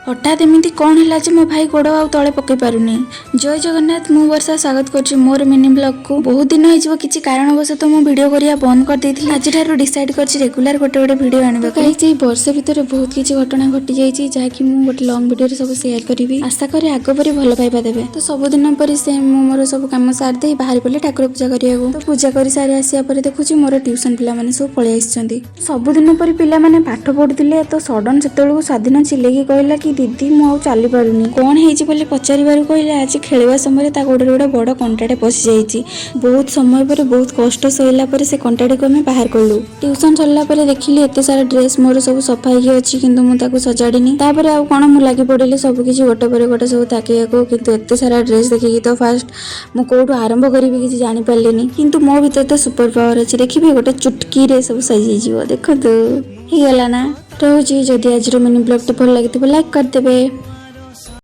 हठात एमती कौन है जे मो भाई गोड़ आ तले पकई पारुनी। जय जगन्नाथ, मु वर्षा स्वागत करुच्ची मोर मिनी ब्लॉग को। बहुत दिन हो किसी कारणवश मो वीडियो करिया बंद कर देइथिली। आज ठारू डिसाइड करछि रेगुलर गोटे गोटे वीडियो आनिबा को। कहीं वर्ष भितर बहुत किसी घटना घटी जाइछि जहाँकि मु गोटे लॉन्ग वीडियो रे सब शेयर करिवि। आशा करी आग परी भल पाइबा देबे। तो सब दिन परी से मु मोर सब काम सार दे बाहर पले ठाकुर पूजा करिया। तो पूजा करी सारी आसिया परे देखुछि मोर ट्यूशन पिला माने सब पळे आइछन्ती। सब दिन परी पिला माने पाठ पढुतिले तो सडन सेतेलु स्वाधीन चिलेकी कहला कि दीदी मु आ चली पारुनी कौन हेछि बोले पचारिबारु कहले आज खेलिबा समय ता गोडे गोडे बड़ कंटाटे पसि जाइछि। बहुत समय पर बहुत कष्ट सहिला पर से कंटाटे को हमें बाहर करलु। ट्यूशन चलला पर देखिली एते सारा ड्रेस मोर सब सफाई के अछि किंतु मु ताको सजाडिनी। तापर आ कोन मु लागि पडिले सब किछि गोटे पर गोटे सब ताकेयाको किंतु एते सारा ड्रेस देखि तो फास्ट मु कोठु आरंभ करिवि किछि जानि पालेनी। किंतु मो भीतर तो सुपर पावर अछि। देखिबे गोटे चुटकी रे सब सजी जिवो देखो तो हे गला ना। रहुछि जदि आज मिनी ब्लॉग तो भल लागितबे लाइक कर देबे।